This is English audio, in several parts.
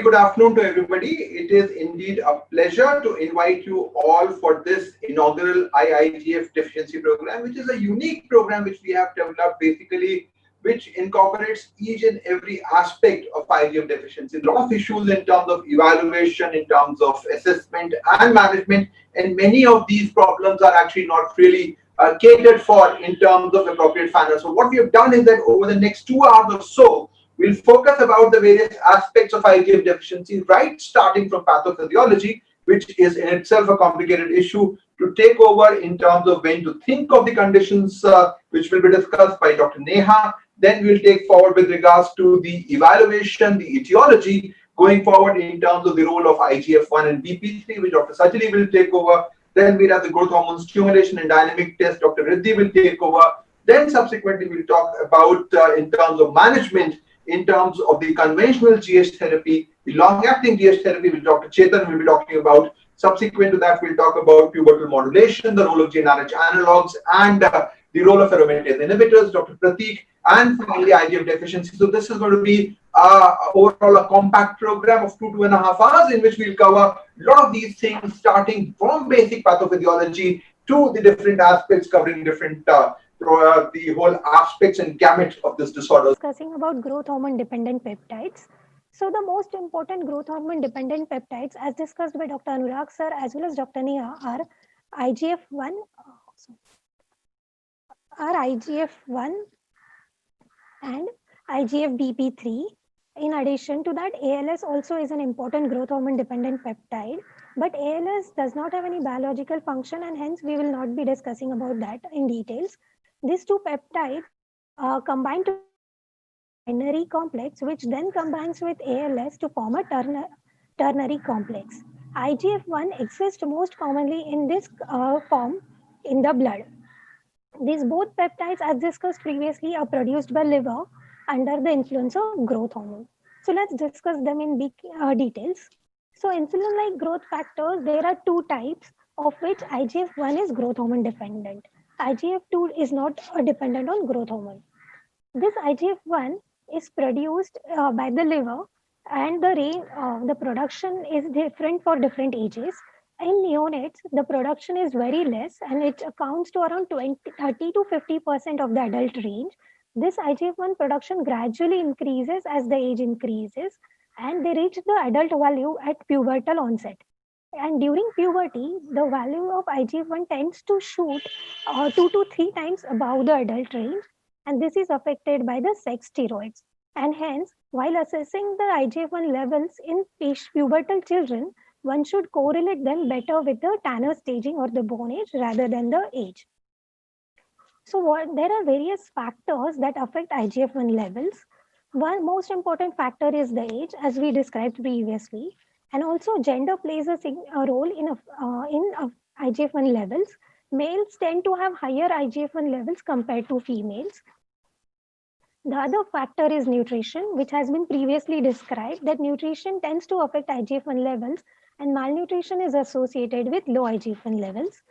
good afternoon to everybody. It is indeed a pleasure to invite you all for this inaugural IIGF deficiency program, which is a unique program which we have developed basically, which incorporates each and every aspect of IGF deficiency. A lot of issues in terms of evaluation, in terms of assessment and management, and many of these problems are actually not really catered for in terms of appropriate manner. So what we have done is that over the next 2 hours or so, we'll focus about the various aspects of IGF deficiency, right starting from pathophysiology, which is in itself a complicated issue, to take over in terms of when to think of the conditions, which will be discussed by Dr. Neha. Then we'll take forward with regards to the evaluation, the etiology, going forward in terms of the role of IGF-1 and BP3, which Dr. Sajali will take over. Then we'll have the growth hormone stimulation and dynamic test. Dr. Riddhi will take over. Then subsequently we'll talk about in terms of management, in terms of the conventional GH therapy, the long-acting GH therapy, which Dr. Chetan will be talking about. Subsequent to that, we'll talk about pubertal modulation, the role of GnRH analogs, and the role of aromatase inhibitors, Dr. Pratik, and finally IGF deficiency. So this is going to be overall a compact program of 2.5 hours, in which we'll cover a lot of these things, starting from basic pathophysiology to the different aspects, covering different the whole aspects and gamut of this disorder. Discussing about growth hormone dependent peptides. So the most important growth hormone dependent peptides, as discussed by Dr. Anurag sir as well as Dr. Neha, are IGF-1, and IGF-BP3. In addition to that, ALS also is an important growth hormone dependent peptide, but ALS does not have any biological function, and hence we will not be discussing about that in details. These two peptides combine to binary complex, which then combines with ALS to form a ternary complex. IGF-1 exists most commonly in this form in the blood. These both peptides, as discussed previously, are produced by liver under the influence of growth hormone. So let's discuss them in big details. So insulin-like growth factors, there are two types, of which IGF-1 is growth hormone dependent. IGF-2 is not dependent on growth hormone. This IGF-1 is produced by the liver, and the production is different for different ages. In neonates, the production is very less, and it accounts to around 30 to 50% of the adult range. This IGF-1 production gradually increases as the age increases, and they reach the adult value at pubertal onset. And during puberty, the value of IGF-1 tends to shoot 2 to 3 times above the adult range, and this is affected by the sex steroids. And hence, while assessing the IGF-1 levels in pubertal children, one should correlate them better with the Tanner staging or the bone age rather than the age. So there are various factors that affect IGF-1 levels. One most important factor is the age, as we described previously, and also gender plays a role in IGF-1 levels. Males tend to have higher IGF-1 levels compared to females. The other factor is nutrition, which has been previously described, that nutrition tends to affect IGF-1 levels, and malnutrition is associated with low IGF-1 levels.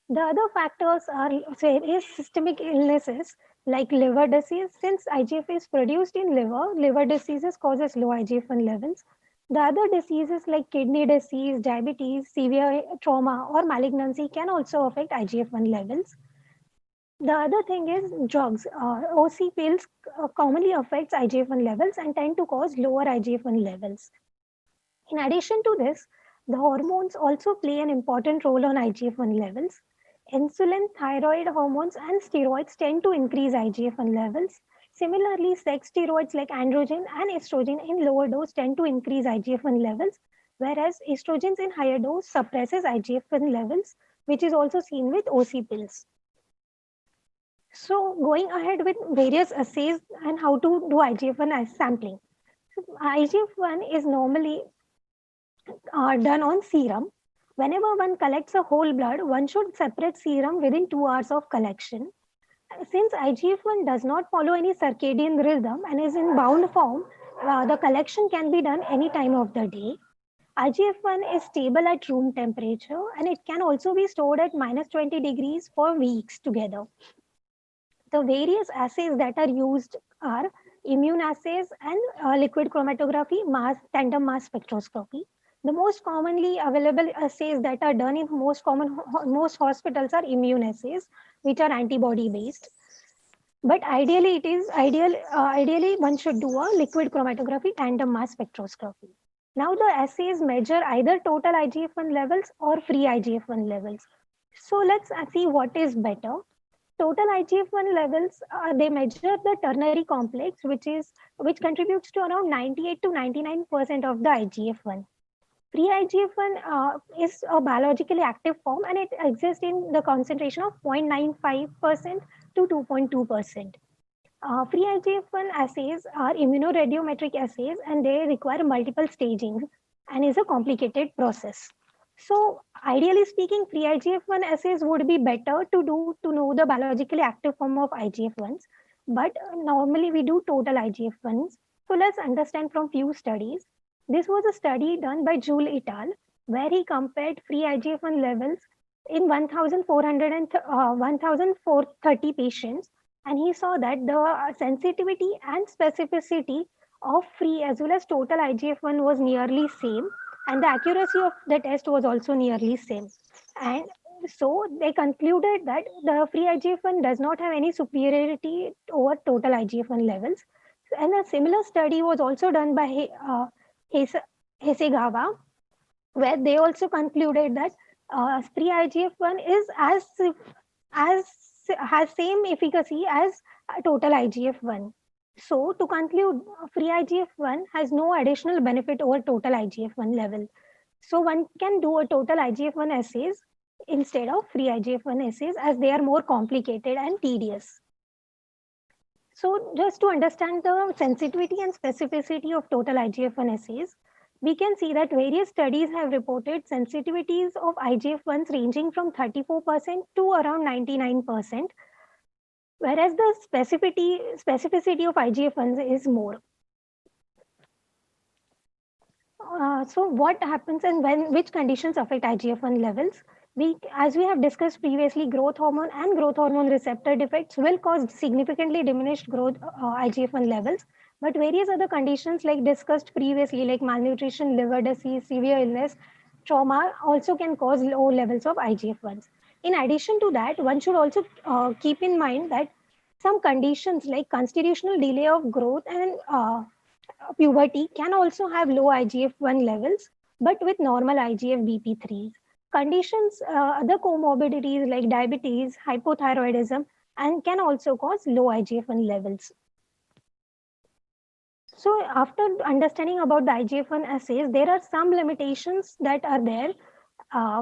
The other factors are various systemic illnesses like liver disease. Since IGF is produced in liver diseases causes low IGF-1 levels. The other diseases like kidney disease, diabetes, severe trauma, or malignancy can also affect IGF-1 levels. The other thing is drugs. OC pills commonly affects IGF-1 levels and tend to cause lower IGF-1 levels. In addition to this, the hormones also play an important role on IGF-1 levels. Insulin, thyroid hormones, and steroids tend to increase IGF-1 levels. Similarly, sex steroids like androgen and estrogen in lower dose tend to increase IGF-1 levels, whereas estrogens in higher dose suppresses IGF-1 levels, which is also seen with OC pills. So going ahead with various assays and how to do IGF-1 sampling. So IGF-1 is normally done on serum. Whenever one collects a whole blood, one should separate serum within 2 hours of collection. Since IGF-1 does not follow any circadian rhythm and is in bound form, the collection can be done any time of the day. IGF-1 is stable at room temperature, and it can also be stored at -20 degrees for weeks together. The various assays that are used are immune assays, and liquid chromatography, tandem mass spectroscopy. The most commonly available assays that are done in most hospitals are immune assays, which are antibody based. But ideally, ideally one should do a liquid chromatography tandem mass spectroscopy. Now the assays measure either total IGF-1 levels or free IGF-1 levels. So let's see what is better. Total IGF-1 levels, they measure the ternary complex, which contributes to around 98 to 99% of the IGF-1. Free IGF-1 is a biologically active form, and it exists in the concentration of 0.95% to 2.2%. Free IGF-1 assays are immunoradiometric assays, and they require multiple staging and is a complicated process. So ideally speaking, free IGF-1 assays would be better to do to know the biologically active form of IGF-1s, but normally we do total IGF-1s. So let's understand from few studies. This was a study done by Joule et al., where he compared free IGF-1 levels in 1,430 patients, and he saw that the sensitivity and specificity of free as well as total IGF-1 was nearly same, and the accuracy of the test was also nearly same. And so they concluded that the free IGF-1 does not have any superiority over total IGF-1 levels. And a similar study was also done by Hasegawa, where they also concluded that free IGF-1 is as has same efficacy as total IGF-1. So to conclude, free IGF-1 has no additional benefit over total IGF-1 level. So one can do a total IGF-1 assays instead of free IGF-1 assays, as they are more complicated and tedious. So just to understand the sensitivity and specificity of total IGF-1 assays, we can see that various studies have reported sensitivities of IGF-1s ranging from 34% to around 99%, whereas the specificity of IGF-1s is more. So what happens and which conditions affect IGF-1 levels? As we have discussed previously, growth hormone and growth hormone receptor defects will cause significantly diminished growth IGF-1 levels. But various other conditions like discussed previously, like malnutrition, liver disease, severe illness, trauma, also can cause low levels of IGF-1s. In addition to that, one should also keep in mind that some conditions like constitutional delay of growth and puberty can also have low IGF-1 levels, but with normal IGF-BP3s. Conditions, other comorbidities like diabetes, hypothyroidism, and can also cause low IGF-1 levels. So after understanding about the IGF-1 assays, there are some limitations that are there,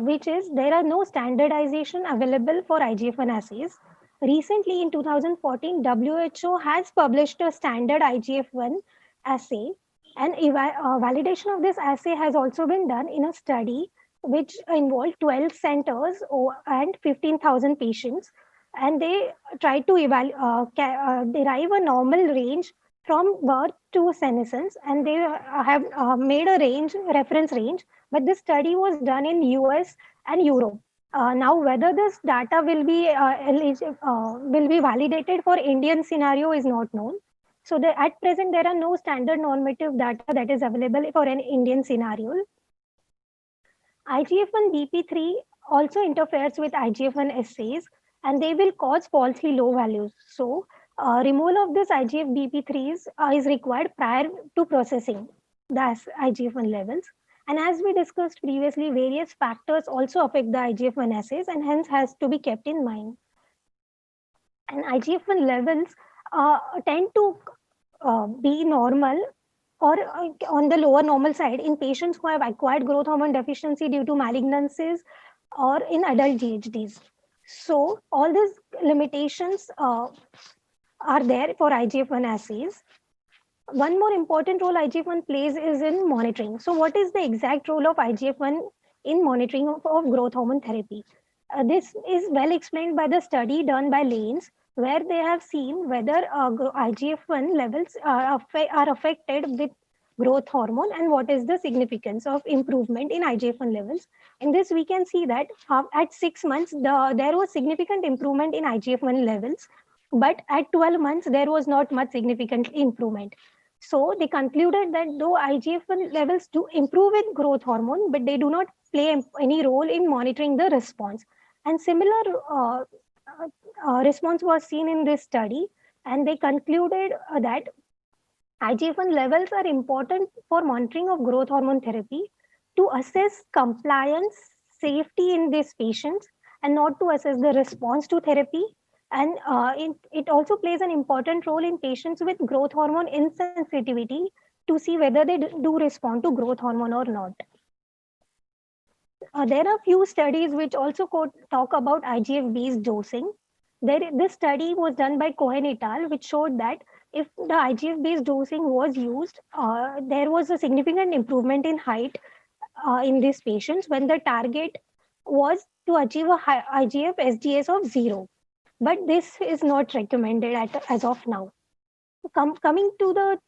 which is there are no standardization available for IGF-1 assays. Recently in 2014, WHO has published a standard IGF-1 assay, and validation of this assay has also been done in a study which involved 12 centers and 15,000 patients, and they tried to derive a normal range from birth to senescence, and they have made a reference range, but this study was done in US and Europe. Now, whether this data will be validated for Indian scenario is not known. So at present, there are no standard normative data that is available for an Indian scenario. IGF-1 BP3 also interferes with IGF-1 assays, and they will cause falsely low values. So removal of this IGF-BP3s is required prior to processing the IGF-1 levels. And as we discussed previously, various factors also affect the IGF-1 assays and hence has to be kept in mind. And IGF-1 levels tend to be normal or on the lower normal side in patients who have acquired growth hormone deficiency due to malignancies or in adult GHDs. So all these limitations are there for IGF-1 assays. One more important role IGF-1 plays is in monitoring. So what is the exact role of IGF-1 in monitoring of growth hormone therapy? This is well explained by the study done by Lanes, where they have seen whether IGF-1 levels are affected with growth hormone and what is the significance of improvement in IGF-1 levels. In this, we can see that at 6 months, there was significant improvement in IGF-1 levels But at 12 months, there was not much significant improvement. So they concluded that though IGF-1 levels do improve with growth hormone, but they do not play any role in monitoring the response. And similar response was seen in this study, and they concluded that IGF-1 levels are important for monitoring of growth hormone therapy to assess compliance, safety in these patients, and not to assess the response to therapy. And it also plays an important role in patients with growth hormone insensitivity to see whether they do respond to growth hormone or not. There are few studies which also talk about IGF-based dosing. This study was done by Cohen et al., which showed that if the IGF-based dosing was used, there was a significant improvement in height in these patients when the target was to achieve a high IGF SGS of 0. But this is not recommended as of now. Coming to the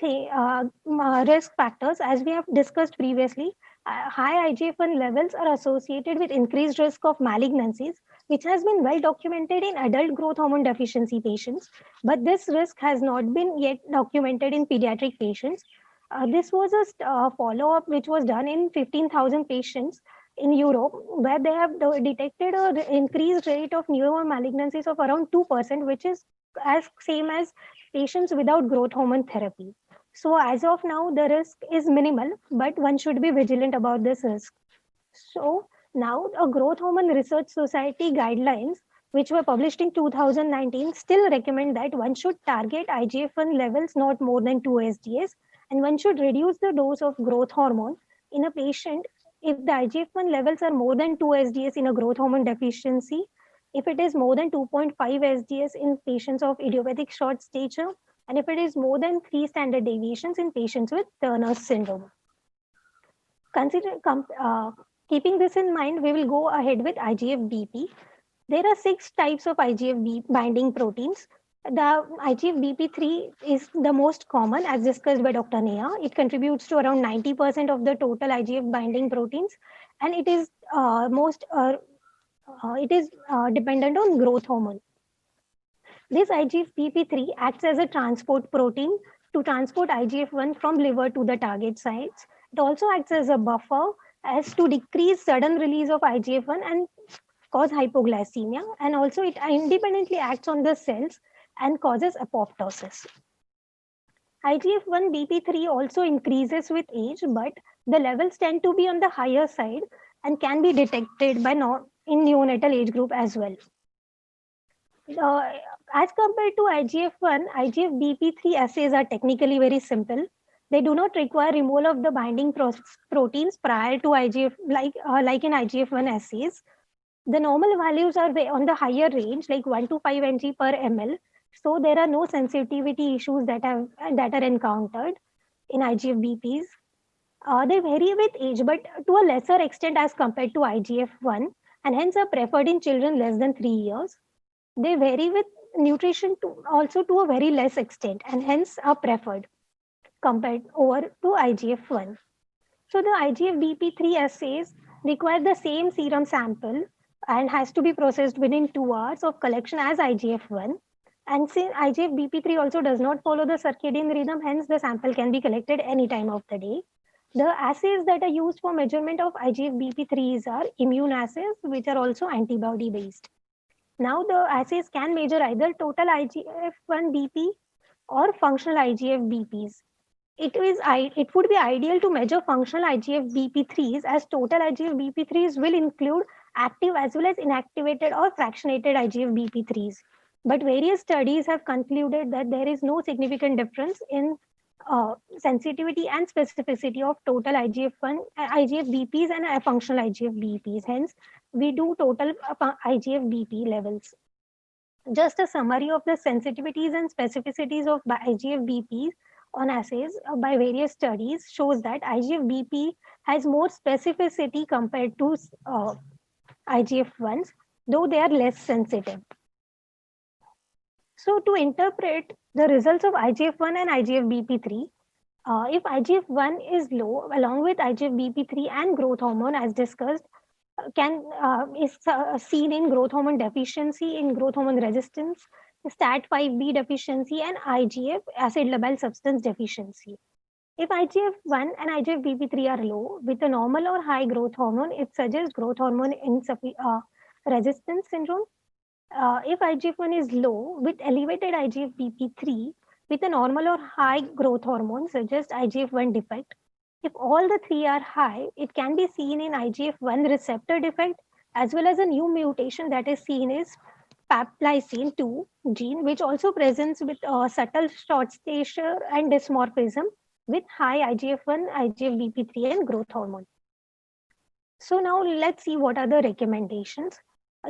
risk factors, as we have discussed previously, high IGF-1 levels are associated with increased risk of malignancies, which has been well documented in adult growth hormone deficiency patients, but this risk has not been yet documented in pediatric patients. This was a follow-up which was done in 15,000 patients in Europe, where they have detected an increased rate of neural malignancies of around 2%, which is as same as patients without growth hormone therapy. So as of now, the risk is minimal, but one should be vigilant about this risk. So now a Growth Hormone Research Society guidelines, which were published in 2019, still recommend that one should target IGF-1 levels not more than 2 SGS, and one should reduce the dose of growth hormone in a patient if the IGF-1 levels are more than 2 SGS in a growth hormone deficiency, if it is more than 2.5 SGS in patients of idiopathic short stature, and if it is more than 3 standard deviations in patients with Turner's syndrome. Keeping this in mind, we will go ahead with IGF-BP. There are 6 types of IGF binding proteins. The IGF-BP3 is the most common, as discussed by Dr. Neha. It contributes to around 90% of the total IGF binding proteins, and it is dependent on growth hormone. This IGF-BP3 acts as a transport protein to transport IGF-1 from liver to the target sites. It also acts as a buffer as to decrease sudden release of IGF-1 and cause hypoglycemia, and also it independently acts on the cells and causes apoptosis. IGF-1 BP3 also increases with age, but the levels tend to be on the higher side and can be detected by in neonatal age group as well. As compared to IGF-1, IGF-BP3 assays are technically very simple. They do not require removal of the binding proteins prior to IGF, like in IGF-1 assays. The normal values are on the higher range, like 1 to 5 ng per ml. So there are no sensitivity issues that are encountered in IGF-BPs. They vary with age, but to a lesser extent as compared to IGF-1, and hence are preferred in children less than 3 years. They vary with nutrition also to a very less extent, and hence are preferred compared over to IGF-1. So the IGF-BP3 assays require the same serum sample and has to be processed within 2 hours of collection as IGF-1. And since IGF-BP3 also does not follow the circadian rhythm, hence the sample can be collected any time of the day. The assays that are used for measurement of IGF-BP3s are immune assays, which are also antibody-based. Now the assays can measure either total IGF-1BP or functional IGF-BPs. It would be ideal to measure functional IGF-BP3s, as total IGF-BP3s will include active as well as inactivated or fractionated IGF-BP3s. But various studies have concluded that there is no significant difference in sensitivity and specificity of total IGF-BPs and functional IGF-BPs. Hence, we do total IGF-BP levels. Just a summary of the sensitivities and specificities of IGF-BPs on assays by various studies shows that IGF-BP has more specificity compared to IGF-1s, though they are less sensitive. So to interpret the results of IGF-1 and IGF-BP3, if IGF-1 is low, along with IGF-BP3 and growth hormone as discussed, is seen in growth hormone deficiency, in growth hormone resistance, STAT5B deficiency, and IGF, acid labile substance deficiency. If IGF-1 and IGF-BP3 are low with a normal or high growth hormone, it suggests growth hormone resistance syndrome. If IGF-1 is low with elevated IGF-BP3 with a normal or high growth hormone, suggests IGF-1 defect. If all the three are high, it can be seen in IGF-1 receptor defect as well as a new mutation that is seen as paplysine 2 gene, which also presents with subtle short stature and dysmorphism with high IGF-1, IGF-BP3 and growth hormone. So now let's see what are the recommendations.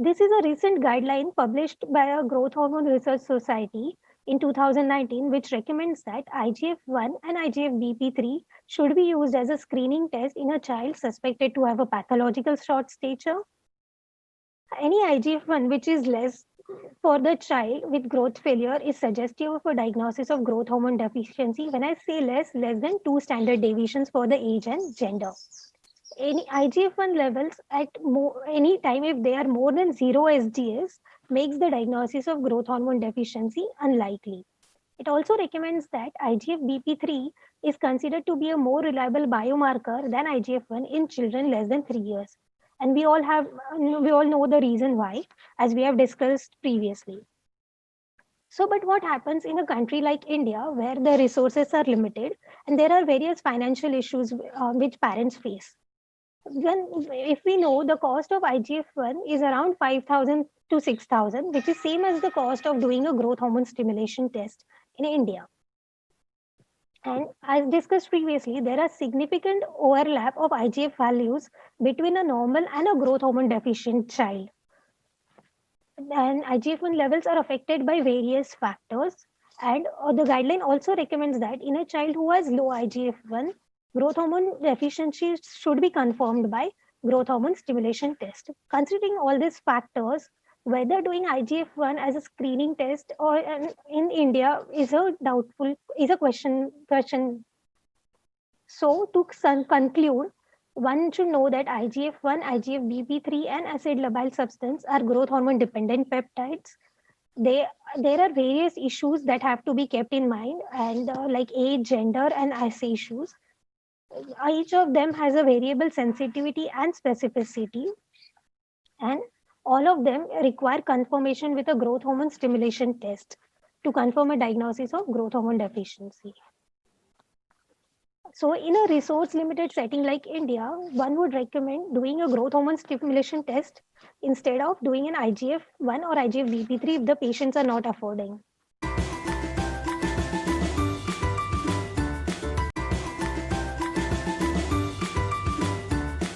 This is a recent guideline published by a Growth Hormone Research Society in 2019, which recommends that IGF-1 and IGF-BP3 should be used as a screening test in a child suspected to have a pathological short stature. Any IGF-1 which is less for the child with growth failure is suggestive of a diagnosis of growth hormone deficiency. When I say less than 2 standard deviations for the age and gender. Any IGF-1 levels at any time, if they are more than 0 SDS, makes the diagnosis of growth hormone deficiency unlikely. It also recommends that IGF-BP3 is considered to be a more reliable biomarker than IGF-1 in children less than 3 years. And we all know the reason why, as we have discussed previously. So, but what happens in a country like India, where the resources are limited and there are various financial issues which parents face? If we know the cost of IGF-1 is around 5,000 to 6,000, which is same as the cost of doing a growth hormone stimulation test in India. And as discussed previously, there are significant overlap of IGF values between a normal and a growth hormone deficient child. And IGF-1 levels are affected by various factors. And the guideline also recommends that in a child who has low IGF-1, growth hormone deficiency should be confirmed by growth hormone stimulation test. Considering all these factors, whether doing IGF-1 as a screening test or in India is a question. So to conclude, one should know that IGF-1, IGF-BP3 and acid labile substance are growth hormone dependent peptides. There are various issues that have to be kept in mind, and like age, gender and assay issues. Each of them has a variable sensitivity and specificity, and all of them require confirmation with a growth hormone stimulation test to confirm a diagnosis of growth hormone deficiency. So in a resource limited setting like India, one would recommend doing a growth hormone stimulation test instead of doing an IGF-1 or IGF-BP3 if the patients are not affording.